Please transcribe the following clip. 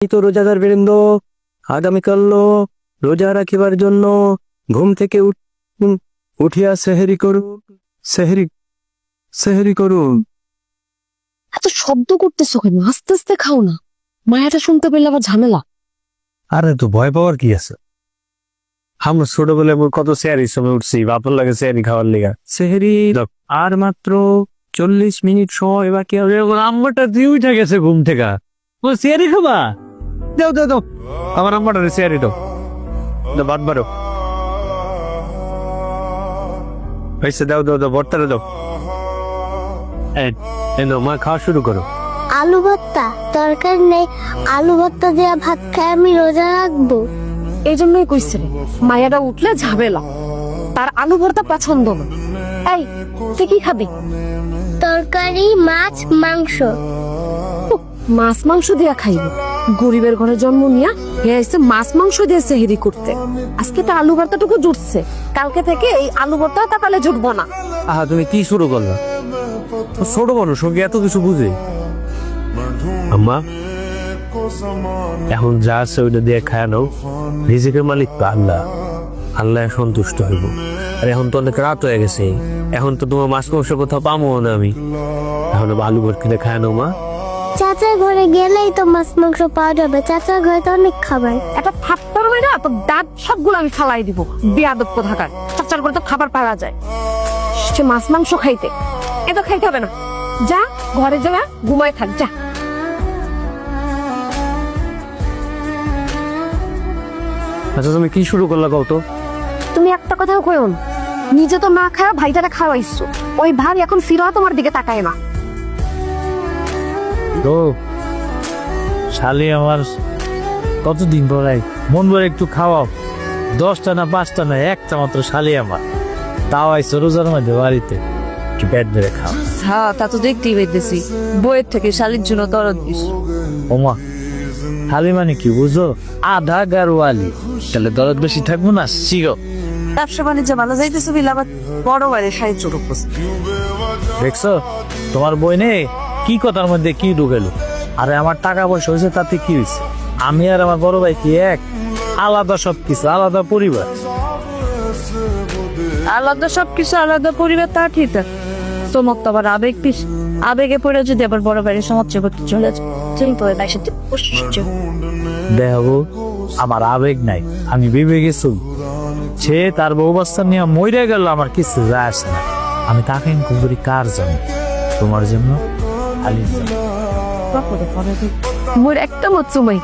তো রোজাদার বৃন্দ, আগামীকাল রোজা রাখিবার জন্য ঘুম থেকে উঠিয়া সেহরি করুন, সেহরি করুন। এত শব্দ করতেছো কেন? আস্তে আস্তে খাও না, মায়াটা শুনতে পেলে আবার ঝামেলা। আরে তো ভয় পাওয়ার কি আছে? আমরা ছোটবেলায় কত সেহারির সময় উঠছি, বাপর লাগে সেহারি খাওয়ার লিগা। সেহারি আর মাত্র 40 মিনিট সময় বাকি। আম্মাটা দিয়ে উঠে গেছে ঘুম থেকে। ও সেহারি খাবা? দাও দাও দাও, আমার আম্মাটা সেহারি দাও, ভাত বাড়ো হয়েছে, দাও দাও দাও, ভর্তাটা দাও। মা খাওয়া শুরু করো। আলু ভর্তা দরকার নেই, আলু ভর্তা দিয়ে ভাত খাই আমি রোজা রাখবো। এই জন্যই কইছিল মায়াটা উঠলে ঝামেলা, তার আলু ভর্তা পছন্দ না। এই তুই কি খাবি? তরকারি, মাছ, মাংস। মাছ মাংস দিয়া খাইব? গরিবের ঘরে জন্ম নিয়া হে আইছে মাছ মাংস দিয়ে সেহেরি করতে। আজকে তো আলু ভর্তাটুকু জুটছে, কালকে থেকে এই আলু ভর্তা তাকালে জুটবো না। আহা, তুমি কি শুরু করলা? ছোট মানুষ সঙ্গে এত কিছু বুঝে? আম্মা, এখন যা আছে ওইটা দিয়ে খায় নাও। রিজিকের মালিক তো আল্লাহ, আল্লাহ সন্তুষ্ট হইব। আর এখন তো অনেক রাত হয়ে গেছে, এখন তো তোমার মাছ মাংস কোথাও পাবো না আমি। এখন আলু ভর্তা কিনে খায় নাও মা। চাচার ঘরে গেলেই তো মাছ মাংস পাওয়া যাবে, চাচার ঘরে তো অনেক খাবার। একটা থাপ্পড় মেরে তো দাঁত সবগুলো আমি ফালাই দিব। বেয়াদব কোথাকার, চাচার করে তো খাবার পাওয়া যায়। সে মাছ মাংস খাইতে, এ তো খাইতে হবে না। যা ঘরে যা, ঘুমায় থাক যা। আচ্ছা, তুমি কি শুরু করলা কও তো? তুমি একটা কথাও কইও না, নিজে তো না খাওয়া ভাইটারে খাওয়াইছো, ওই ভাই এখন ফিরাও তোমার দিকে তাকায় না। তো শালি আমার কতদিন পরে মন ভরে একটু খাওয়াও। 10টা না 5টা না, একটা মাত্র শালি আমার, তাও আইসো রোজার মধ্যে বাড়িতে, একটু পেট ধরে খাও। হ্যাঁ, তা তো দেখতেই পাইতেছি, বইয়ের থেকে শালির জন্য দরদ দিস। ওমা, শালি মানে কি বুঝো? আধা গারোয়ালি, তাহলে দরদ বেশি থাকবো না। শিখো, ব্যবসা বাণিজ্য ভালো যাইতেছে বিল, আবার বড় বাইরে সাহায্য করতেছে। দেখছো তোমার বই নেই কি কথার মধ্যে কি ঢুকেলো? আরে আমার টাকা পয়সা হয়েছে তাতে কি হয়েছে? আমি আর আমার বড় ভাই কি এক? আলাদা সবকিছু, আলাদা পরিবার। আলাদা সবকিছু, আলাদা পরিবার, তা ঠিক আছে। তোমার তো আবার আবেগে পড়ে যদি আবার বড় বাইরে সমস্যা করতে চলে যায়, তুমি তো তাই সাথে দেখো, আমার আবেগ নাই, আমি বিবেকে চলি। সে তার বউ বাচ্চা নিয়ে মরে গেল, আমার কিছু যায় আসে না। আমি তাকে ইনকাম করি কার জন্য? তোমার জন্য, আলির জন্য। মোর একটা মত চুমাই